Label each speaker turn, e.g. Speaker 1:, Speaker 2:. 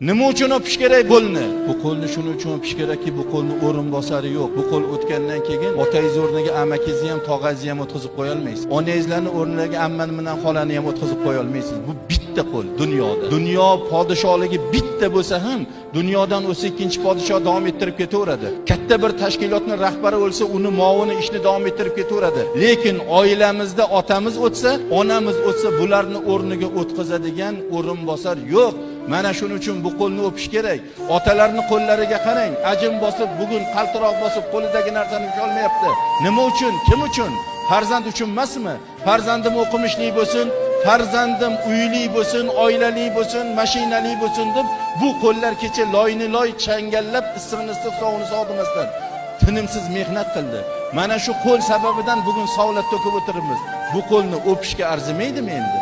Speaker 1: Nima uchun o'pish kerak qo'lni? Bu qo'lni shuning uchun o'pish kerakki, bu qo'lni o'rinbosari yo'q. Bu qo'l o'tgandan keyin otangiz o'rniga amakingizni ham, tog'angizni ham o'tkazib qo'ya olmaysiz. Onangizlarning o'rniga ammani bilan xolani ham o'tkazib qo'ya olmaysiz. Bu bitta qo'l dunyoda. Dunyo podsholigi bitta bo'lsa ham, dunyodan o'sa ikkinchi podshoh davom ettirib ketaveradi. Katta bir tashkilotning rahbari o'lsa, uni muovini ishni davom ettirib ketaveradi. Lekin oilamizda otamiz o'tsa, onamiz o'tsa, bularni o'rniga o'tkazadigan o'rinbosar yo'q. Mana shuning uchun bu qo'lni o'pish kerak. Otalarning qo'llariga qarang, ajin bosib, bugun qaltiroq bosib qo'lidagi narsani usha olmayapti. Nima uchun? Kim uchun? Farzand uchun emasmi? Farzandim o'qimishli bo'lsin, farzandim uyli bo'lsin, oilali bo'lsin, mashinali bo'lsin deb bu qo'llar kecha loyni loy changallab, issiqni issiq, sovuni sovuq demasdan tinimsiz mehnat qildi. Mana shu qo'l sababidan bugun savlat to'kib o'tiribmiz. Bu qo'lni o'pishga arzimaydimi endi?